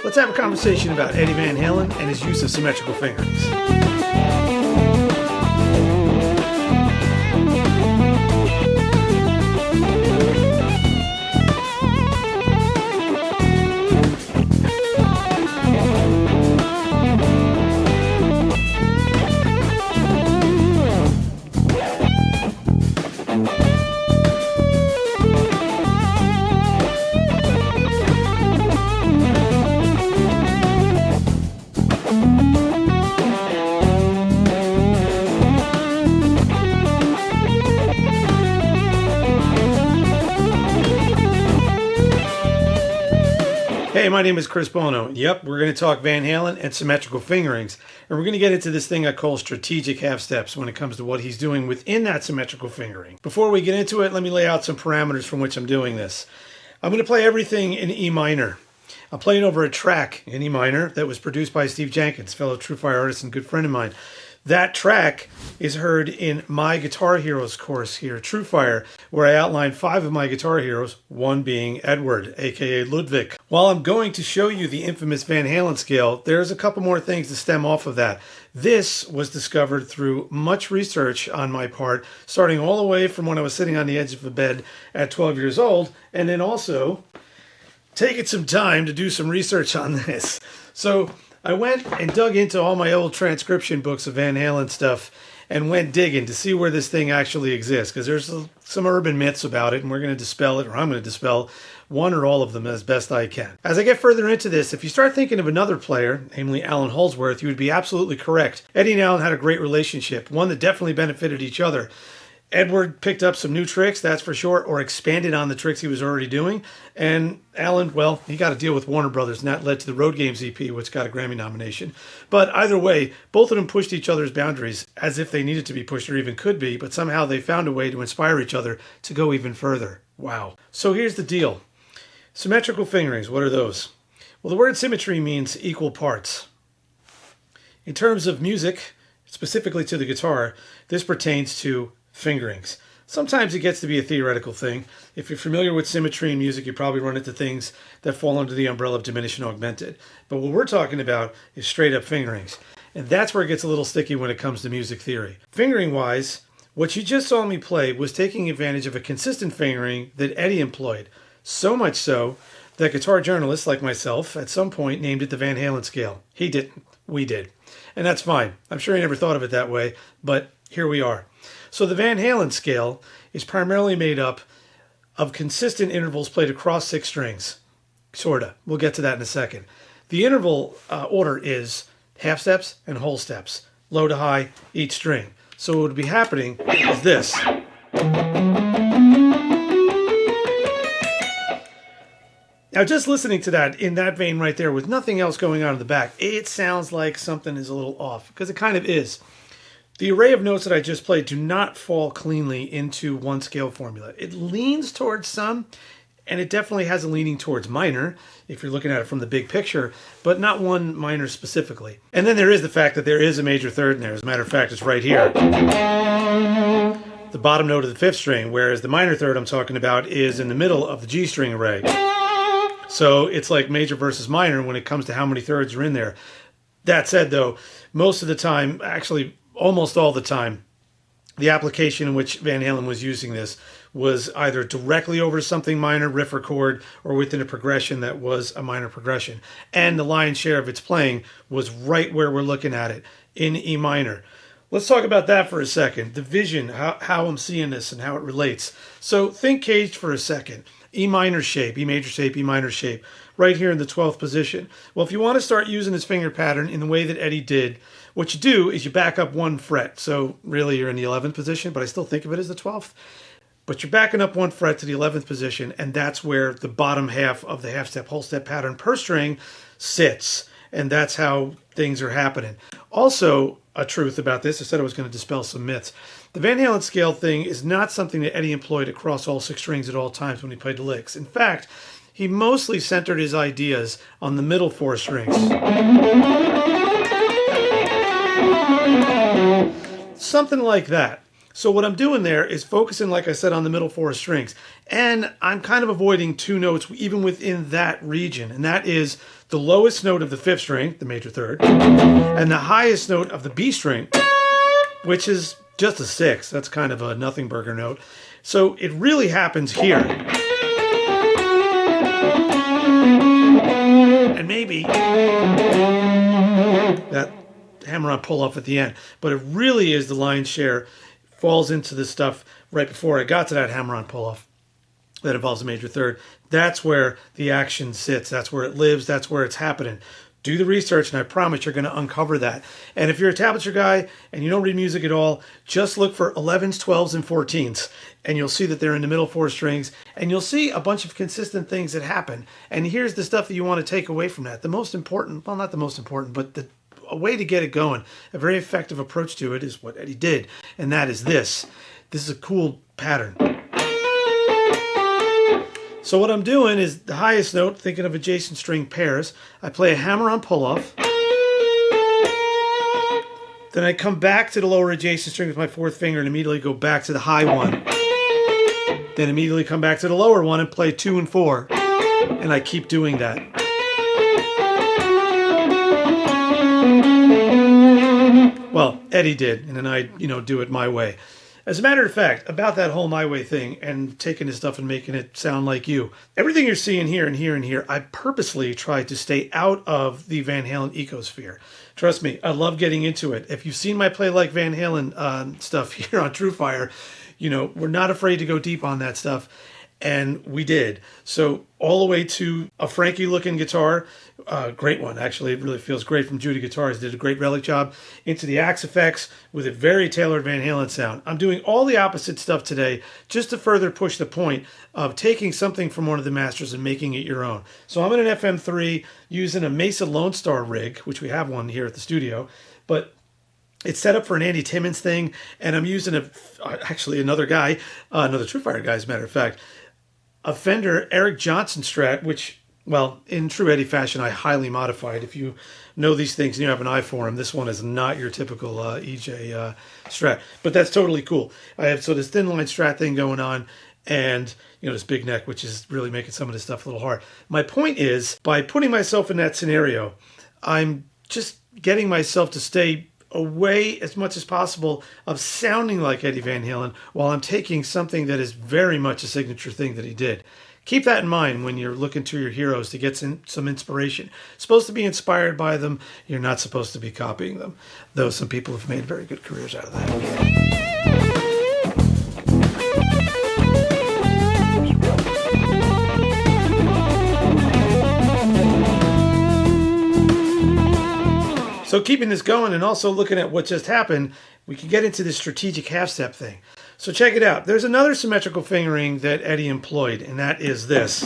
Let's have a conversation about Eddie Van Halen and his use of symmetrical fingerings. Hey, my name is Chris Buono. Yep, we're going to talk Van Halen and symmetrical fingerings. And we're going to get into this thing I call strategic half steps when it comes to what he's doing within that symmetrical fingering. Before we get into it, let me lay out some parameters from which I'm doing this. I'm going to play everything in E minor. I'm playing over a track in E minor that was produced by Steve Jenkins, fellow TrueFire artist and good friend of mine. That track is heard in my Guitar Heroes course here at TrueFire, where I outlined 5 of my guitar heroes, one being Edward, aka Ludwig. While I'm going to show you the infamous Van Halen scale, there's a couple more things to stem off of that. This was discovered through much research on my part, starting all the way from when I was sitting on the edge of a bed at 12 years old, and then also taking some time to do some research on this. So I went and dug into all my old transcription books of Van Halen stuff and went digging to see where this thing actually exists, because there's some urban myths about it, and we're going to dispel it, or I'm going to dispel one or all of them as best I can. As I get further into this, if you start thinking of another player, namely Alan Holdsworth, you would be absolutely correct. Eddie and Alan had a great relationship, one that definitely benefited each other. Edward picked up some new tricks, that's for sure, or expanded on the tricks he was already doing. And Alan, well, he got a deal with Warner Brothers, and that led to the Road Games EP, which got a Grammy nomination. But either way, both of them pushed each other's boundaries as if they needed to be pushed or even could be, but somehow they found a way to inspire each other to go even further. Wow. So here's the deal. Symmetrical fingerings, what are those? Well, the word symmetry means equal parts. In terms of music, specifically to the guitar, this pertains to fingerings. Sometimes it gets to be a theoretical thing. If you're familiar with symmetry in music, you probably run into things that fall under the umbrella of diminished and augmented. But what we're talking about is straight up fingerings. And that's where it gets a little sticky when it comes to music theory. Fingering wise, what you just saw me play was taking advantage of a consistent fingering that Eddie employed. So much so that guitar journalists like myself at some point named it the Van Halen scale. He didn't. We did. And that's fine. I'm sure he never thought of it that way, but here we are. So the Van Halen scale is primarily made up of consistent intervals played across 6 strings. Sorta. We'll get to that in a second. The interval order is half steps and whole steps, low to high, each string. So what would be happening is this. Now, just listening to that in that vein right there with nothing else going on in the back, it sounds like something is a little off, because it kind of is. The array of notes that I just played do not fall cleanly into one scale formula. It leans towards some, and it definitely has a leaning towards minor, if you're looking at it from the big picture, but not one minor specifically. And then there is the fact that there is a major third in there. As a matter of fact, it's right here. The bottom note of the 5th string, whereas the minor third I'm talking about is in the middle of the G string array. So it's like major versus minor when it comes to how many thirds are in there. That said, though, most of the time, actually almost all the time, the application in which Van Halen was using this was either directly over something minor, riff or chord, or within a progression that was a minor progression. And the lion's share of its playing was right where we're looking at it, in E minor. Let's talk about that for a second. The vision, how I'm seeing this and how it relates. So think caged for a second. E minor shape, E major shape, E minor shape, right here in the 12th position. Well, if you want to start using this finger pattern in the way that Eddie did, what you do is you back up 1 fret. So really you're in the 11th position, but I still think of it as the 12th. But you're backing up 1 fret to the 11th position, and that's where the bottom half of the half step, whole step pattern per string sits. And that's how things are happening. Also, a truth about this, I said I was going to dispel some myths. The Van Halen scale thing is not something that Eddie employed across all 6 strings at all times when he played the licks. In fact, he mostly centered his ideas on the middle 4 strings. Something like that. So what I'm doing there is focusing, like I said, on the middle 4 strings. And I'm kind of avoiding 2 notes even within that region. And that is the lowest note of the 5th string, the major 3rd, and the highest note of the B string, which is just a 6. That's kind of a nothing burger note. So it really happens here. And maybe that hammer-on pull-off at the end. But it really is the lion's share falls into this stuff right before I got to that hammer-on pull-off that involves the major 3rd. That's where the action sits. That's where it lives. That's where it's happening. Do the research, and I promise you're going to uncover that. And if you're a tablature guy and you don't read music at all, just look for 11s, 12s, and 14s, and you'll see that they're in the middle 4 strings, and you'll see a bunch of consistent things that happen. And here's the stuff that you want to take away from that. The most important, well, not the most important, but a way to get it going, a very effective approach to it is what Eddie did, and that is this. This is a cool pattern. So what I'm doing is the highest note, thinking of adjacent string pairs, I play a hammer-on pull-off. Then I come back to the lower adjacent string with my 4th finger and immediately go back to the high one. Then immediately come back to the lower one and play 2 and 4. And I keep doing that. Well, Eddie did, and then I, do it my way. As a matter of fact, about that whole my way thing and taking this stuff and making it sound like you, everything you're seeing here and here and here, I purposely tried to stay out of the Van Halen ecosphere. Trust me, I love getting into it. If you've seen my Play Like Van Halen stuff here on TrueFire, we're not afraid to go deep on that stuff. And we did. So all the way to a Frankie looking guitar, great one. Actually, it really feels great from Judy Guitars. Did a great relic job. Into the axe effects with a very tailored Van Halen sound. I'm doing all the opposite stuff today just to further push the point of taking something from one of the masters and making it your own. So I'm in an FM3 using a Mesa Lone Star rig, which we have one here at the studio, but it's set up for an Andy Timmons thing, and I'm using another guy, another TrueFire guy, as a matter of fact, a Fender Eric Johnson Strat, which, well, in true Eddie fashion, I highly modified. If you know these things and you have an eye for them, this one is not your typical EJ Strat. But that's totally cool. I have this thin line Strat thing going on, and this big neck, which is really making some of this stuff a little hard. My point is, by putting myself in that scenario, I'm just getting myself to stay away as much as possible of sounding like Eddie Van Halen while I'm taking something that is very much a signature thing that he did. Keep that in mind when you're looking to your heroes to get some inspiration. Supposed to be inspired by them, you're not supposed to be copying them, though some people have made very good careers out of that. So keeping this going and also looking at what just happened, we can get into this strategic half-step thing. So check it out. There's another symmetrical fingering that Eddie employed, and that is this.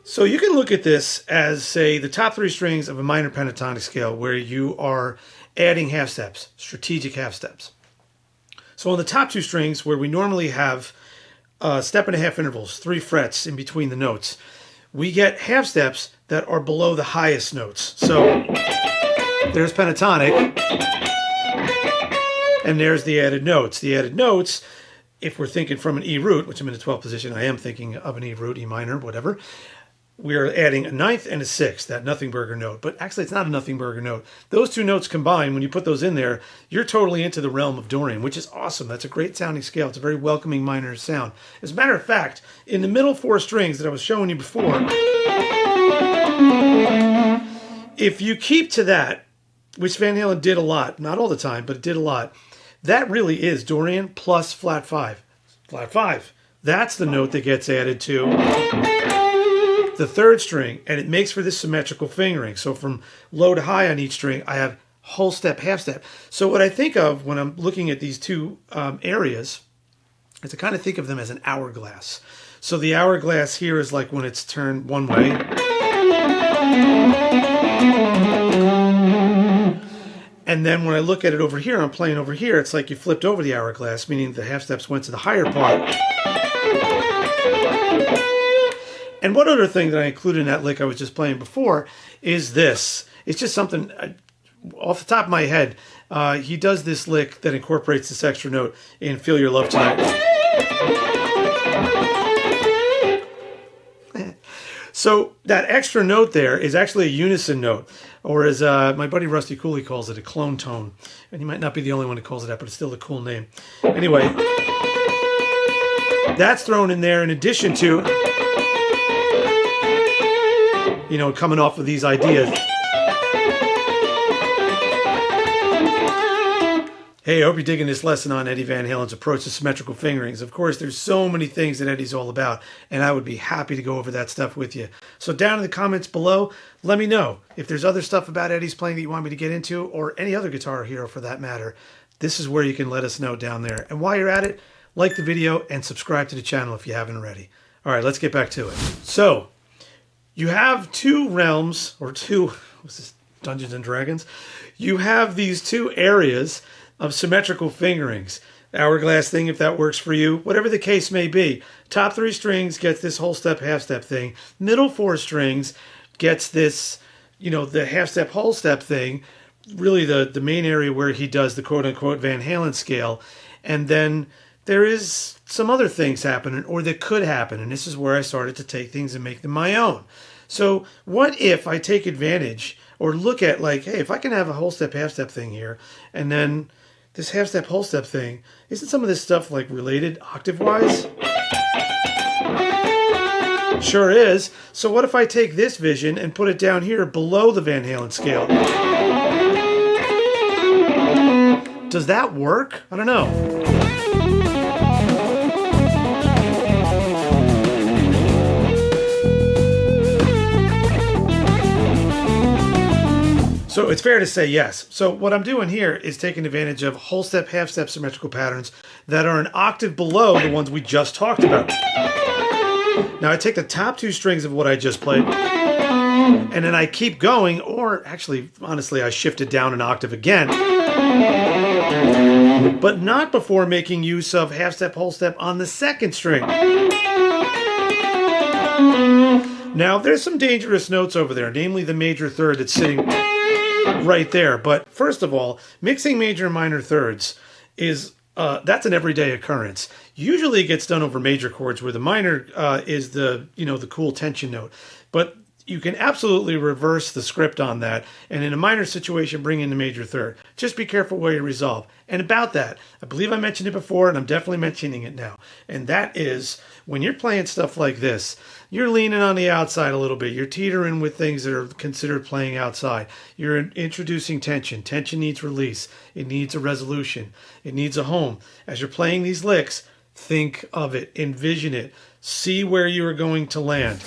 So you can look at this as, say, the top 3 strings of a minor pentatonic scale where you are adding half-steps, strategic half-steps. So on the top 2 strings, where we normally have 1.5-step intervals, 3 frets in between the notes, we get half steps that are below the highest notes. So there's pentatonic, and there's the added notes. The added notes, if we're thinking from an E root, which I'm in the 12th position, I am thinking of an E root, E minor, whatever, we are adding a 9th and a 6th, that nothing burger note. But actually, it's not a nothing burger note. Those 2 notes combined, when you put those in there, you're totally into the realm of Dorian, which is awesome. That's a great sounding scale. It's a very welcoming minor sound. As a matter of fact, in the middle 4 strings that I was showing you before, if you keep to that, which Van Halen did a lot, not all the time, but it did a lot, that really is Dorian plus flat 5. Flat 5. That's the note that gets added to the 3rd string, and it makes for this symmetrical fingering. So from low to high on each string, I have whole step, half step. So what I think of when I'm looking at these 2 areas is I kind of think of them as an hourglass. So the hourglass here is like when it's turned one way. And then when I look at it over here, I'm playing over here, it's like you flipped over the hourglass, meaning the half steps went to the higher part. And one other thing that I included in that lick I was just playing before is this. It's just something off the top of my head, he does this lick that incorporates this extra note in Feel Your Love Tonight. So that extra note there is actually a unison note, or as my buddy Rusty Cooley calls it, a clone tone. And he might not be the only one who calls it that, but it's still a cool name. Anyway, that's thrown in there in addition to, you know, coming off of these ideas. Hey, I hope you're digging this lesson on Eddie Van Halen's approach to symmetrical fingerings. Of course, there's so many things that Eddie's all about, and I would be happy to go over that stuff with you. So down in the comments below, let me know if there's other stuff about Eddie's playing that you want me to get into, or any other guitar hero for that matter. This is where you can let us know down there. And while you're at it, like the video and subscribe to the channel if you haven't already. All right, let's get back to it. So, you have two realms, or two, what's this, Dungeons and Dragons? You have these two areas of symmetrical fingerings. Hourglass thing, if that works for you, whatever the case may be. Top 3 strings gets this whole step, half step thing. Middle 4 strings gets this, you know, the half step, whole step thing. Really the main area where he does the quote unquote Van Halen scale. And then there is some other things happening, or that could happen. And this is where I started to take things and make them my own. So what if I take advantage, or look at like, hey, if I can have a whole step, half step thing here, and then this half step, whole step thing, isn't some of this stuff like related octave-wise? Sure is. So what if I take this vision and put it down here below the Van Halen scale? Does that work? I don't know. So it's fair to say yes. So what I'm doing here is taking advantage of whole step, half step symmetrical patterns that are an octave below the ones we just talked about. Now I take the top 2 strings of what I just played, and then I keep going, or actually, honestly, I shift it down an octave again, but not before making use of half step, whole step on the 2nd string. Now there's some dangerous notes over there, namely the major third that's sitting right there. But first of all, mixing major and minor thirds is that's an everyday occurrence. Usually it gets done over major chords, where the minor is the, you know, the cool tension note. But you can absolutely reverse the script on that, and in a minor situation, bring in the major third. Just be careful where you resolve. And about that, I believe I mentioned it before, and I'm definitely mentioning it now. And that is, when you're playing stuff like this, you're leaning on the outside a little bit. You're teetering with things that are considered playing outside. You're introducing tension. Tension needs release. It needs a resolution. It needs a home. As you're playing these licks, think of it, envision it, see where you are going to land.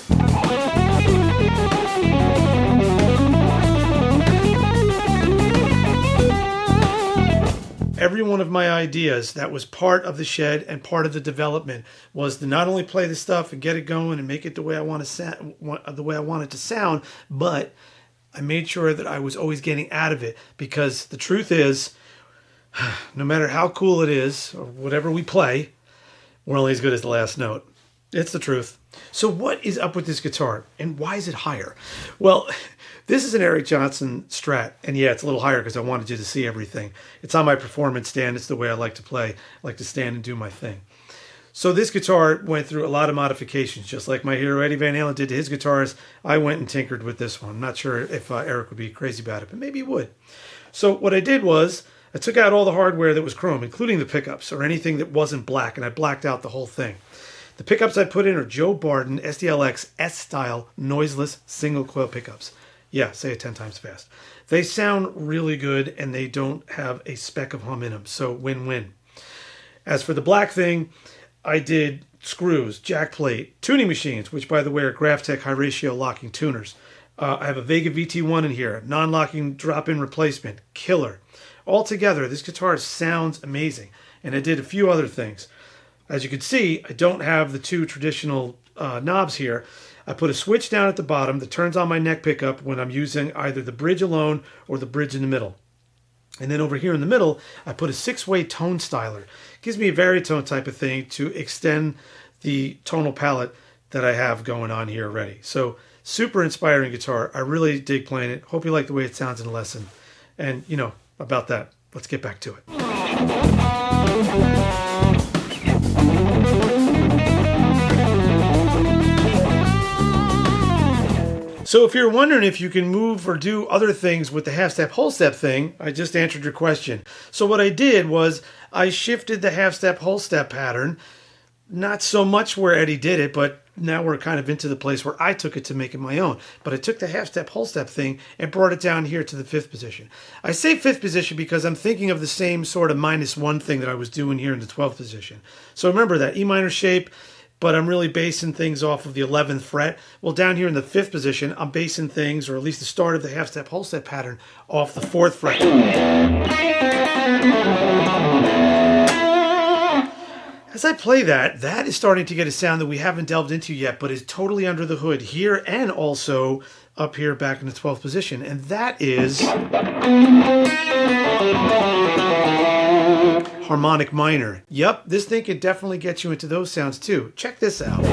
Every one of my ideas that was part of the shed and part of the development was to not only play the stuff and get it going and make it the way I want it to sound, but I made sure that I was always getting out of it, because the truth is, no matter how cool it is or whatever we play, we're only as good as the last note. It's the truth. So what is up with this guitar, and why is it higher? Well, this is an Eric Johnson Strat, and yeah, it's a little higher because I wanted you to see everything. It's on my performance stand. It's the way I like to play. I like to stand and do my thing. So this guitar went through a lot of modifications, just like my hero Eddie Van Halen did to his guitars. I went and tinkered with this one. I'm not sure if Eric would be crazy about it, but maybe he would. So what I did was I took out all the hardware that was chrome, including the pickups or anything that wasn't black, and I blacked out the whole thing. The pickups I put in are Joe Barden SDLX S-Style noiseless single coil pickups. Yeah, say it 10 times fast. They sound really good, and they don't have a speck of hum in them, so win-win. As for the black thing, I did screws, jack plate, tuning machines, which by the way are Graphtec high ratio locking tuners. I have a Vega VT1 in here, non-locking drop-in replacement, killer. Altogether, this guitar sounds amazing, and I did a few other things. As you can see, I don't have the 2 traditional knobs here. I put a switch down at the bottom that turns on my neck pickup when I'm using either the bridge alone or the bridge in the middle. And then over here in the middle, I put a 6-way tone styler. It gives me a varitone type of thing to extend the tonal palette that I have going on here already. So super inspiring guitar. I really dig playing it. Hope you like the way it sounds in the lesson. And, you know, about that, let's get back to it. So if you're wondering if you can move or do other things with the half-step, whole-step thing, I just answered your question. So what I did was I shifted the half-step, whole-step pattern, not so much where Eddie did it, but now we're kind of into the place where I took it to make it my own. But I took the half-step, whole-step thing and brought it down here to the 5th position. I say 5th position because I'm thinking of the same sort of -1 thing that I was doing here in the 12th position. So remember that E minor shape, but I'm really basing things off of the 11th fret. Well, down here in the 5th position, I'm basing things, or at least the start of the half-step, whole-step pattern, off the 4th fret. As I play that, that is starting to get a sound that we haven't delved into yet, but is totally under the hood here and also up here back in the 12th position. And that is harmonic minor. Yep, this thing can definitely get you into those sounds too. Check this out.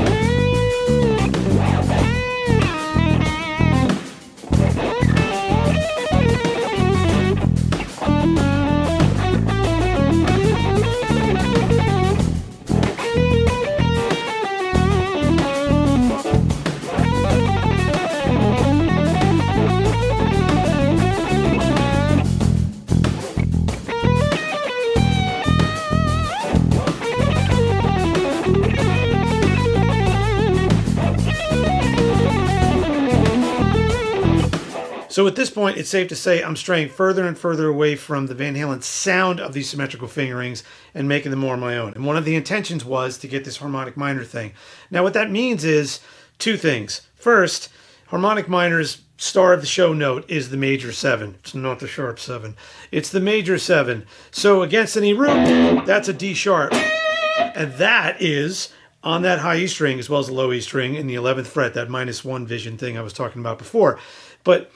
So at this point, it's safe to say I'm straying further and further away from the Van Halen sound of these symmetrical fingerings and making them more my own. And one of the intentions was to get this harmonic minor thing. Now what that means is two things. First, harmonic minor's star of the show note is the major 7. It's not the sharp 7. It's the major 7. So against an E root, that's a D sharp. And that is on that high E string as well as the low E string in the 11th fret, that -1 vision thing I was talking about before. But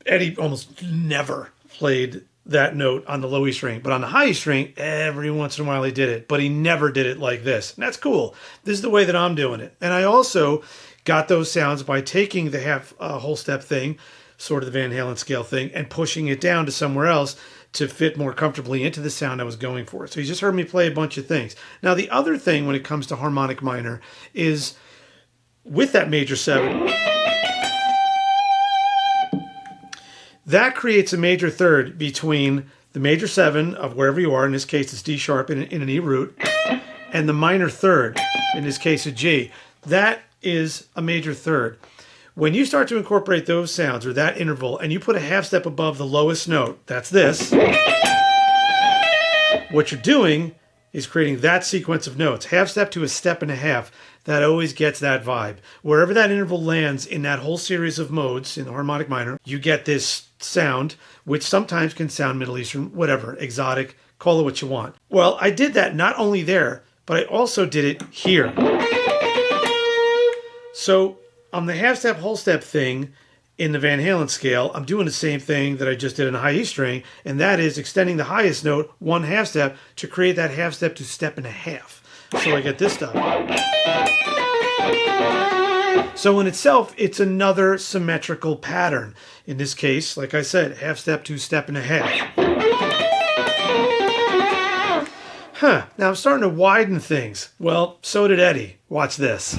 Eddie almost never played that note on the low E string, but on the high E string, every once in a while he did it, but he never did it like this. And that's cool. This is the way that I'm doing it. And I also got those sounds by taking the whole step thing, sort of the Van Halen scale thing, and pushing it down to somewhere else to fit more comfortably into the sound I was going for. So you just heard me play a bunch of things. Now the other thing when it comes to harmonic minor is with that major 7, that creates a major third between the major 7 of wherever you are, in this case it's D sharp in an E root, and the minor third, in this case a G. That is a major third. When you start to incorporate those sounds, or that interval, and you put a half step above the lowest note, that's this, what you're doing is creating that sequence of notes. Half step to a step and a half. That always gets that vibe. Wherever that interval lands in that whole series of modes in the harmonic minor, you get this sound, which sometimes can sound Middle Eastern, whatever, exotic, call it what you want. Well, I did that not only there, but I also did it here. So on the half step, whole step thing in the Van Halen scale, I'm doing the same thing that I just did in a high E string, and that is extending the highest note 1 half step to create that half step to step and a half. So I get this stuff. So in itself, it's another symmetrical pattern. In this case, like I said, half step to step and a half. Now I'm starting to widen things. Well, so did Eddie. Watch this.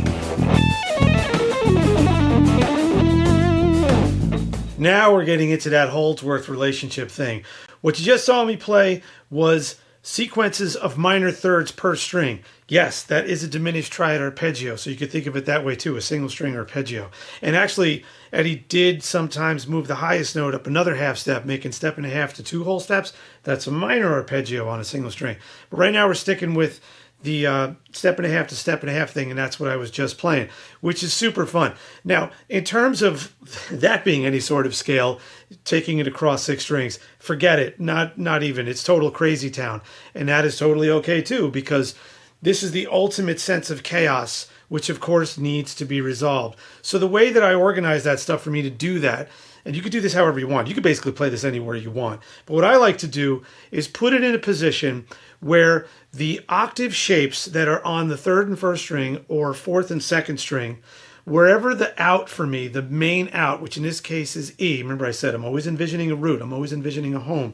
Now we're getting into that Holdsworth relationship thing. What you just saw me play was sequences of minor thirds per string. Yes, that is a diminished triad arpeggio, so you could think of it that way too, a single string arpeggio. And actually, Eddie did sometimes move the highest note up another half step, making step and a half to 2 whole steps. That's a minor arpeggio on a single string. But right now we're sticking with the step and a half to step and a half thing, and that's what I was just playing, which is super fun. Now, in terms of that being any sort of scale, taking it across 6 strings, forget it. Not even. It's total crazy town. And that is totally okay too, because this is the ultimate sense of chaos, which of course needs to be resolved. So the way that I organize that stuff for me to do that, and you could do this however you want. You could basically play this anywhere you want. But what I like to do is put it in a position where the octave shapes that are on the 3rd and 1st string or 4th and 2nd string wherever the out for me, the main out, which in this case is E. Remember I said I'm always envisioning a root. I'm always envisioning a home.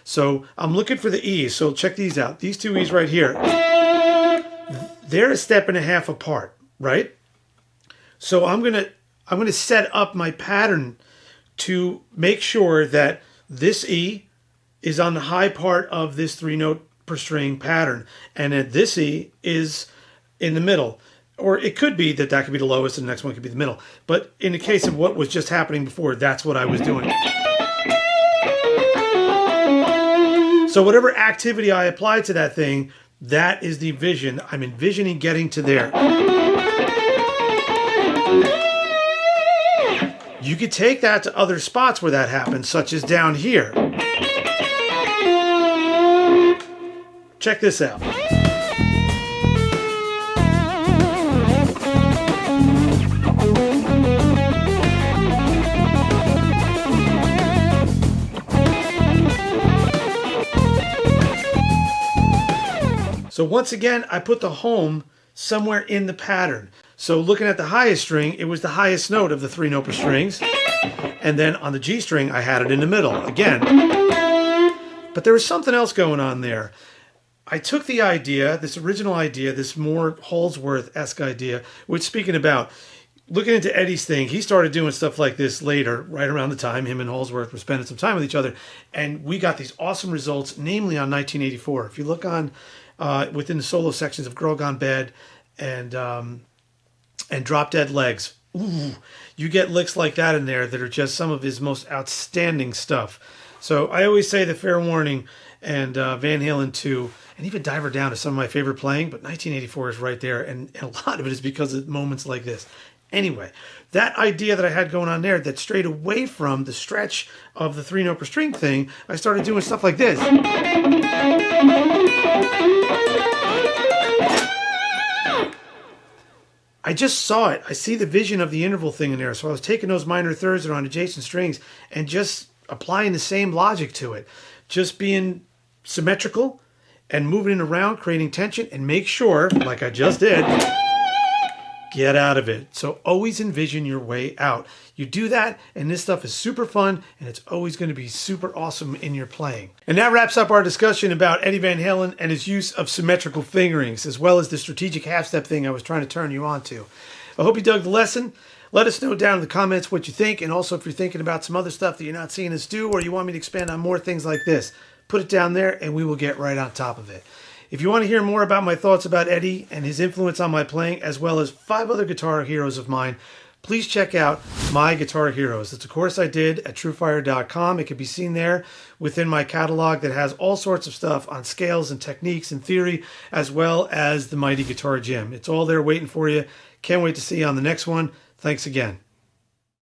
So I'm looking for the E's. So check these out. These two E's right here, they're a step and a half apart, right? So I'm gonna set up my pattern to make sure that this E is on the high part of this 3-note per string pattern, and that this E is in the middle. Or it could be that could be the lowest and the next one could be the middle. But in the case of what was just happening before, that's what I was doing. So whatever activity I applied to that thing, that is the vision. I'm envisioning getting to there. You could take that to other spots where that happens, such as down here. Check this out. So once again, I put the home somewhere in the pattern. So looking at the highest string, it was the highest note of the 3-note per strings. And then on the G string, I had it in the middle again. But there was something else going on there. I took the idea, this original idea, this more Holdsworth-esque idea, which speaking about, looking into Eddie's thing, he started doing stuff like this later, right around the time him and Holdsworth were spending some time with each other. And we got these awesome results, namely on 1984. If you look on within the solo sections of Girl Gone Bad and Drop Dead Legs, ooh, you get licks like that in there that are just some of his most outstanding stuff. So I always say the Fair Warning and Van Halen 2, and even Diver Down is some of my favorite playing, but 1984 is right there, and a lot of it is because of moments like this. Anyway, that idea that I had going on there that strayed away from the stretch of the 3-note per string thing, I started doing stuff like this. I just saw it. I see the vision of the interval thing in there. So I was taking those minor thirds that are on adjacent strings and just applying the same logic to it. Just being symmetrical and moving it around, creating tension, and make sure, like I just did, get out of it. So always envision your way out. You do that, and this stuff is super fun, and it's always going to be super awesome in your playing. And that wraps up our discussion about Eddie Van Halen and his use of symmetrical fingerings, as well as the strategic half-step thing I was trying to turn you on to. I hope you dug the lesson. Let us know down in the comments what you think, and also if you're thinking about some other stuff that you're not seeing us do, or you want me to expand on more things like this, put it down there, and we will get right on top of it. If you want to hear more about my thoughts about Eddie and his influence on my playing, as well as 5 other guitar heroes of mine, please check out My Guitar Heroes. It's a course I did at TrueFire.com. It can be seen there within my catalog that has all sorts of stuff on scales and techniques and theory, as well as the Mighty Guitar Gym. It's all there waiting for you. Can't wait to see you on the next one. Thanks again.